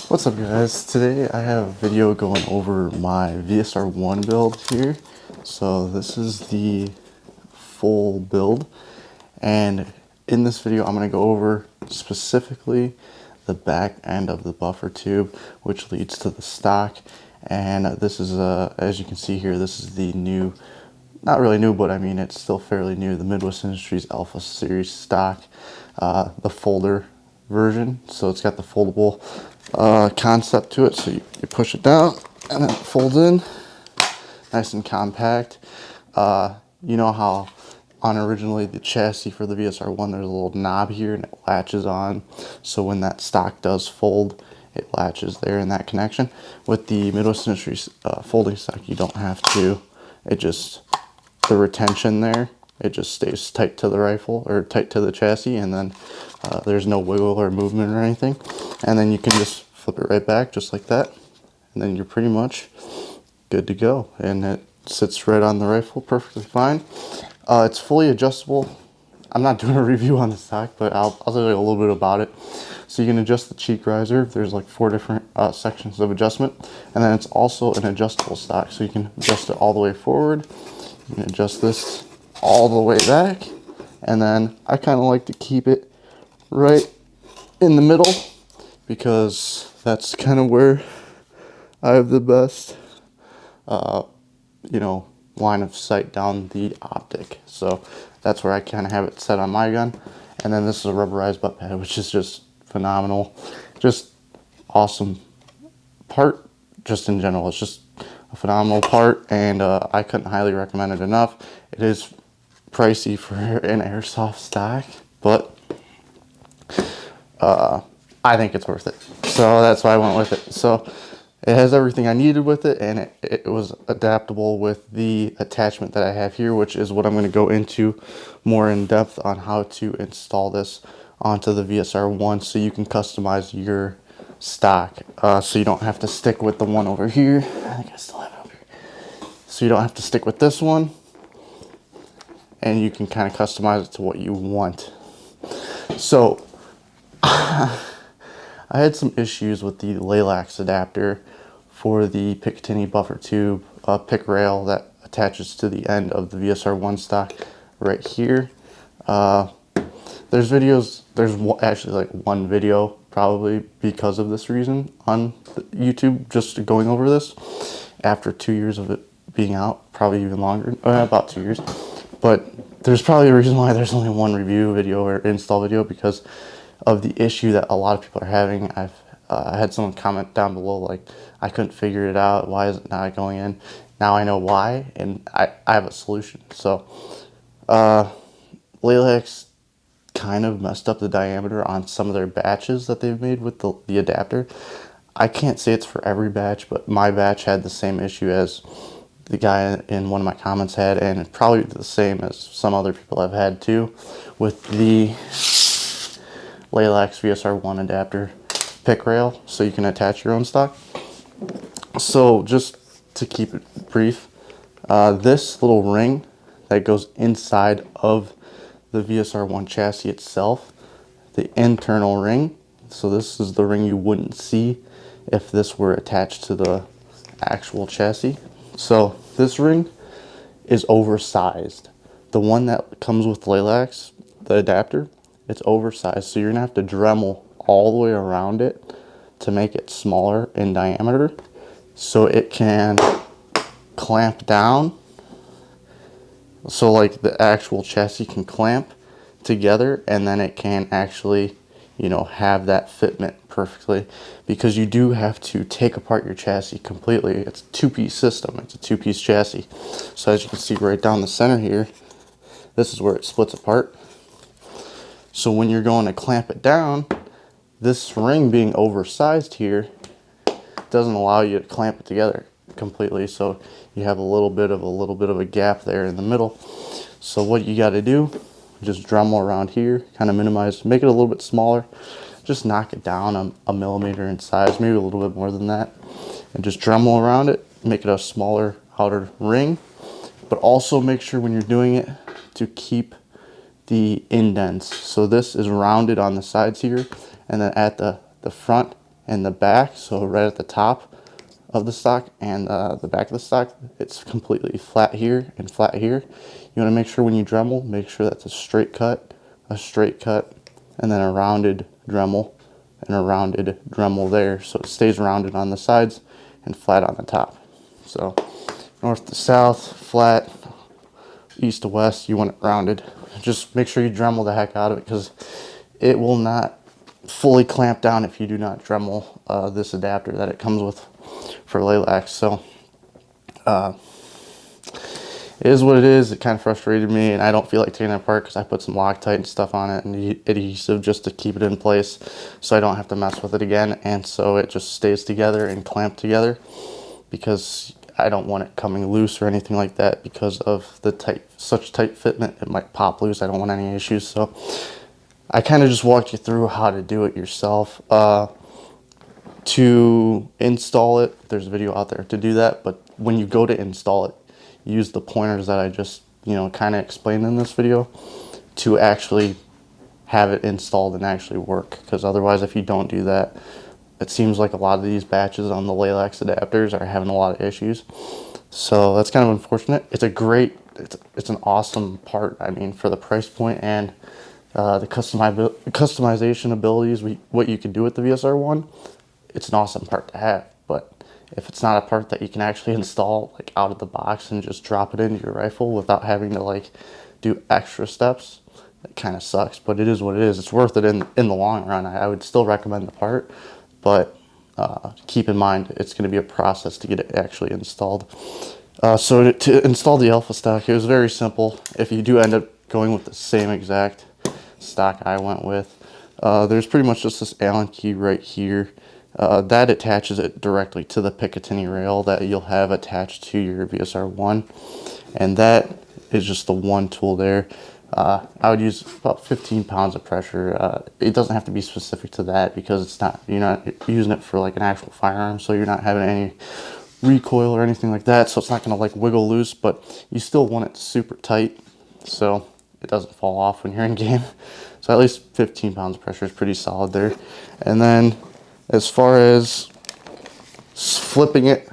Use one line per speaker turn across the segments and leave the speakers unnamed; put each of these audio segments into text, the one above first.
What's up guys? Today I have a video going over my VSR One build here. So this is the full build, and in this video I'm going to go over specifically the back end of the buffer tube, which leads to the stock. And this is as you can see here, this is the new, not really new, but I mean it's still fairly new, the Midwest Industries Alpha Series stock, the folder version. So it's got the foldable concept to it, so you push it down and then it folds in nice and compact. You know how on originally the chassis for the VSR One, there's a little knob here and it latches on, so when that stock does fold, it latches there in that connection. With the Midwest Industries folding stock, you don't have to. It just, the retention there, it just stays tight to the rifle, or tight to the chassis, and then there's no wiggle or movement or anything. And then you can just flip it right back just like that, and then you're pretty much good to go. And it sits right on the rifle perfectly fine. It's fully adjustable. I'm not doing a review on the stock, but I'll tell you a little bit about it. So you can adjust the cheek riser. There's like 4 different sections of adjustment, and then it's also an adjustable stock, so you can adjust it all the way forward. You can adjust this all the way back, and then I kind of like to keep it right in the middle because that's kind of where I have the best line of sight down the optic. So that's where I kind of have it set on my gun. And then this is a rubberized butt pad, which is just phenomenal, just awesome part. Just in general, it's just a phenomenal part, and I couldn't highly recommend it enough. It is pricey for an airsoft stock, but I think it's worth it, so that's why I went with it. So it has everything I needed with it, and it was adaptable with the attachment that I have here, which is what I'm going to go into more in depth on how to install this onto the VSR One, so you can customize your stock, so you don't have to stick with the one over here. I think I still have it over here. So you don't have to stick with this one, and you can kind of customize it to what you want. So I had some issues with the Laylax adapter for the picatinny buffer tube pick rail that attaches to the end of the VSR One stock right here. There's actually like one video probably because of this reason on YouTube, just going over this after 2 years of it being out, probably even longer, about 2 years. But there's probably a reason why there's only one review video or install video, because of the issue that a lot of people are having. I had someone comment down below like, I couldn't figure it out, why is it not going in? Now I know why, and I have a solution. So Laylax kind of messed up the diameter on some of their batches that they've made with the adapter. I can't say it's for every batch, but my batch had the same issue as the guy in one of my comments had, and it's probably the same as some other people have had too with the Laylax VSR One adapter pick rail, so you can attach your own stock. So just to keep it brief, this little ring that goes inside of the VSR One chassis itself, the internal ring, so this is the ring you wouldn't see if this were attached to the actual chassis. So this ring is oversized. The one that comes with Laylax, the adapter, it's oversized, so you're gonna have to Dremel all the way around it to make it smaller in diameter, so it can clamp down, so like the actual chassis can clamp together, and then it can actually, have that fitment perfectly, because you do have to take apart your chassis completely. It's a 2-piece system, it's a 2-piece chassis. So as you can see right down the center here, this is where it splits apart. So when you're going to clamp it down, this ring being oversized here doesn't allow you to clamp it together completely, so you have a little bit of a gap there in the middle. So what you got to do, just Dremel around here, kind of minimize, make it a little bit smaller, just knock it down a millimeter in size, maybe a little bit more than that, and just Dremel around it, make it a smaller outer ring. But also make sure when you're doing it to keep the indents. So this is rounded on the sides here, and then at the front and the back, so right at the top of the stock and the back of the stock, it's completely flat here and flat here. You want to make sure when you Dremel, make sure that's a straight cut, and then a rounded Dremel and a rounded Dremel there, so it stays rounded on the sides and flat on the top. So north to south, flat, east to west, you want it rounded. Just make sure you Dremel the heck out of it, because it will not fully clamp down if you do not Dremel this adapter that it comes with for Laylax. So it is what it is. It kind of frustrated me, and I don't feel like taking it apart because I put some Loctite and stuff on it and adhesive just to keep it in place so I don't have to mess with it again, and so it just stays together and clamped together, because I don't want it coming loose or anything like that because of the such tight fitment. It might pop loose. I don't want any issues. So I kind of just walked you through how to do it yourself. To install it, there's a video out there to do that, but when you go to install it, use the pointers that I just, kind of explained in this video to actually have it installed and actually work, because otherwise, if you don't do that, it seems like a lot of these batches on the Laylax adapters are having a lot of issues. So that's kind of unfortunate. It's an awesome part, I mean, for the price point and the customization abilities, what you can do with the VSR One. It's an awesome part to have, but if it's not a part that you can actually install like out of the box and just drop it into your rifle without having to like do extra steps, it kind of sucks. But it is what it is. It's worth it in the long run. I would still recommend the part, but keep in mind it's going to be a process to get it actually installed. So to install the Alpha stock, it was very simple. If you do end up going with the same exact stock I went with, there's pretty much just this Allen key right here. That attaches it directly to the picatinny rail that you'll have attached to your VSR One, and that is just the one tool there. I would use about 15 pounds of pressure. It doesn't have to be specific to that, because you're not using it for like an actual firearm, so you're not having any recoil or anything like that, so it's not going to like wiggle loose, but you still want it super tight so it doesn't fall off when you're in game. So at least 15 pounds of pressure is pretty solid there. And then as far as flipping it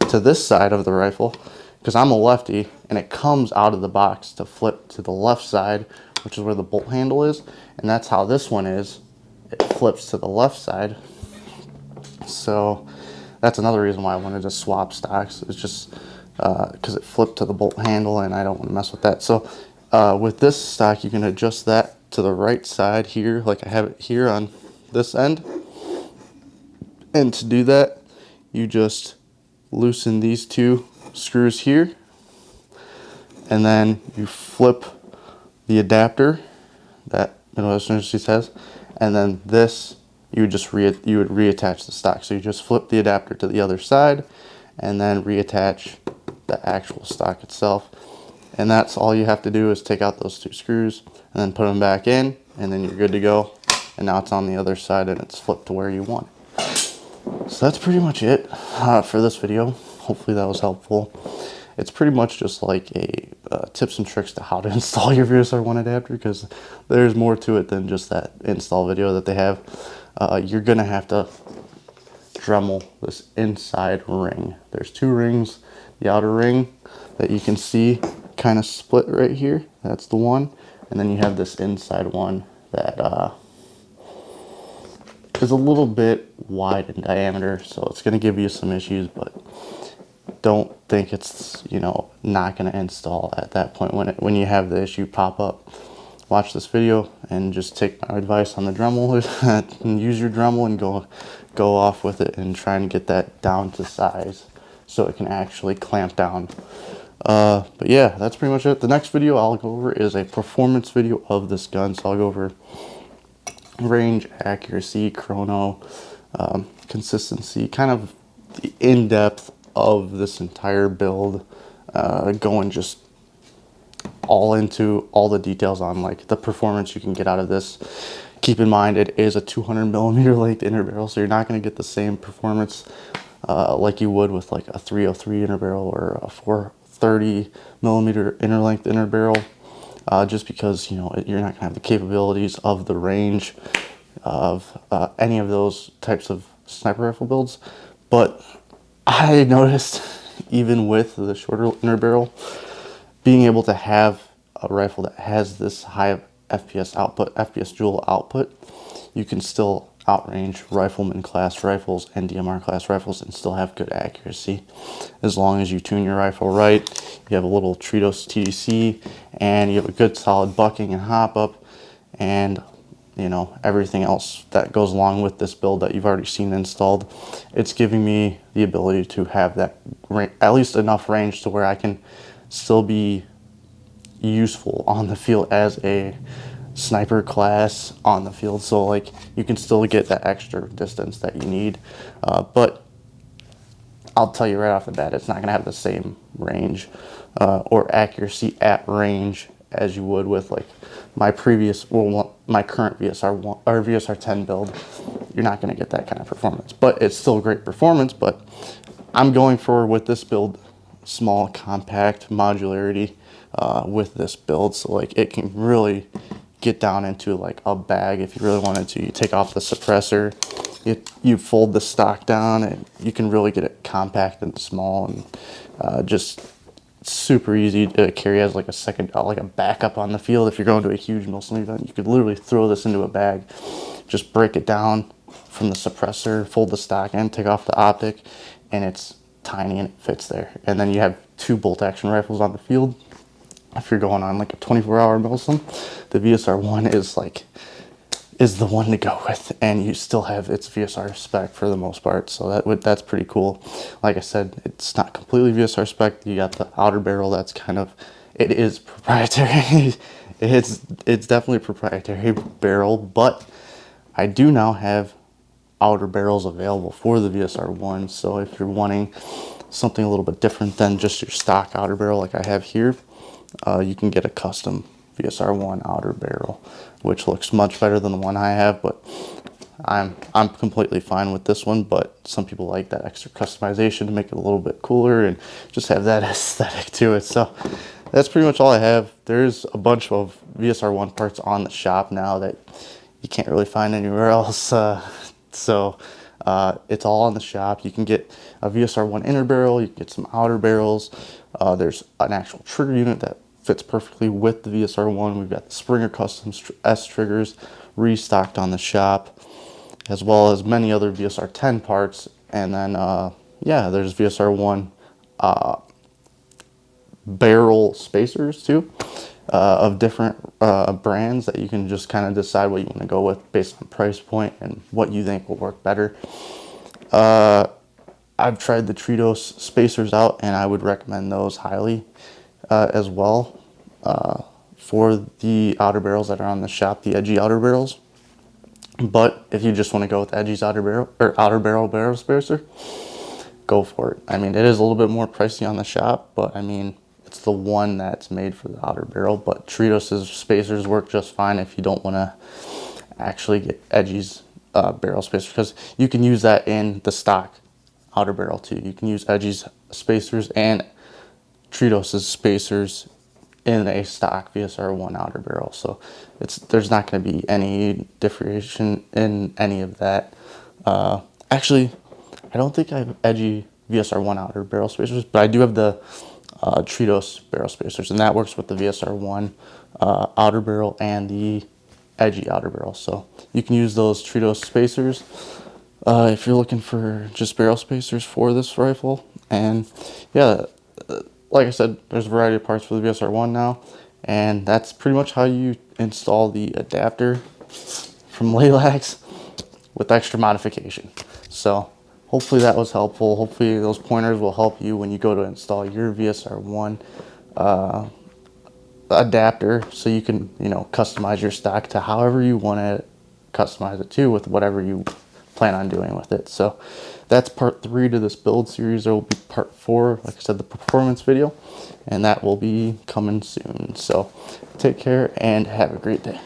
to this side of the rifle, because I'm a lefty and it comes out of the box to flip to the left side, which is where the bolt handle is, and that's how this one is. It flips to the left side. So that's another reason why I wanted to swap stocks. It's just because it flipped to the bolt handle and I don't want to mess with that. So with this stock, you can adjust that to the right side here, like I have it here on this end. And to do that, you just loosen these two screws here, and then you flip the adapter that Midwestern Industries has, and then this you would reattach the stock. So you just flip the adapter to the other side, and then reattach the actual stock itself. And that's all you have to do, is take out those two screws and then put them back in, and then you're good to go. And now it's on the other side and it's flipped to where you want it. So that's pretty much it for this video. Hopefully that was helpful. It's pretty much just like a tips and tricks to how to install your VSR One adapter, because there's more to it than just that install video that they have. You're gonna have to Dremel this inside ring. There's two rings. The outer ring that you can see kind of split right here, that's the one, and then you have this inside one that is a little bit wide in diameter, so it's going to give you some issues, but don't think it's not going to install at that point when you have the issue pop up. Watch this video and just take my advice on the Dremel and use your Dremel and go off with it and try and get that down to size so it can actually clamp down. But yeah, that's pretty much it. The next video I'll go over is a performance video of this gun, so I'll go over range, accuracy, chrono, consistency, kind of the in-depth of this entire build, going just all into all the details on like the performance you can get out of this. Keep in mind it is a 200mm length inner barrel, so you're not going to get the same performance like you would with like a 303 inner barrel or a 430mm inner length inner barrel. Just because you're not gonna have the capabilities of the range of any of those types of sniper rifle builds, but I noticed even with the shorter inner barrel, being able to have a rifle that has this high FPS output, FPS dual output, you can still outrange rifleman class rifles and DMR class rifles and still have good accuracy. As long as you tune your rifle right, you have a little Tritos TDC, and you have a good solid bucking and hop up, and you know, everything else that goes along with this build that you've already seen installed. It's giving me the ability to have that at least enough range to where I can still be useful on the field as a sniper class on the field. So like you can still get that extra distance that you need, but I'll tell you right off the bat, it's not going to have the same range or accuracy at range as you would with like my previous, well, my current VSR 1 or VSR 10 build. You're not going to get that kind of performance, but it's still great performance. But I'm going for, with this build, small, compact modularity with this build, so like it can really get down into like a bag if you really wanted to. You take off the suppressor, you fold the stock down, and you can really get it compact and small, and just super easy to carry as like a second, like a backup on the field. If you're going to a huge Muslim event, you could literally throw this into a bag, just break it down from the suppressor, fold the stock in, take off the optic, and it's tiny and it fits there. And then you have 2 bolt action rifles on the field. If you're going on like a 24-hour Muslim, the VSR One is the one to go with, and you still have its VSR spec for the most part, so that's pretty cool. Like I said, it's not completely VSR spec. You got the outer barrel that's kind of, it is proprietary. it's definitely a proprietary barrel, but I do now have outer barrels available for the VSR One. So if you're wanting something a little bit different than just your stock outer barrel like I have here, you can get a custom VSR One outer barrel, which looks much better than the one I have, but I'm completely fine with this one. But some people like that extra customization to make it a little bit cooler and just have that aesthetic to it. So that's pretty much all I have. There's a bunch of VSR One parts on the shop now that you can't really find anywhere else. So it's all on the shop. You can get a VSR One inner barrel, you can get some outer barrels. There's an actual trigger unit that fits perfectly with the VSR One. We've got the Springer Custom S triggers restocked on the shop, as well as many other VSR 10 parts. And then, yeah, there's VSR One barrel spacers too, of different brands that you can just kind of decide what you want to go with based on price point and what you think will work better. I've tried the Tritos spacers out, and I would recommend those highly as well for the outer barrels that are on the shop, the edgy outer barrels. But if you just want to go with edgy's outer barrel or outer barrel spacer, go for it. I mean, it is a little bit more pricey on the shop, but I mean, it's the one that's made for the outer barrel. But Tritos' spacers work just fine if you don't want to actually get edgy's barrel spacer, because you can use that in the stock outer barrel too. You can use edgy's spacers and Tritos' spacers in a stock VSR One outer barrel. So there's not going to be any differentiation in any of that. Actually, I don't think I have edgy VSR One outer barrel spacers, but I do have the Tritos barrel spacers, and that works with the VSR One outer barrel and the edgy outer barrel. So you can use those Tritos spacers if you're looking for just barrel spacers for this rifle. And yeah, like I said, there's a variety of parts for the VSR One now, and that's pretty much how you install the adapter from Laylax with extra modification. So hopefully that was helpful. Hopefully those pointers will help you when you go to install your VSR One adapter, so you can, you know, customize your stock to however you want to customize it to, with whatever you plan on doing with it. So that's part 3 to this build series. There will be part 4, like I said, the performance video, and that will be coming soon. So take care and have a great day.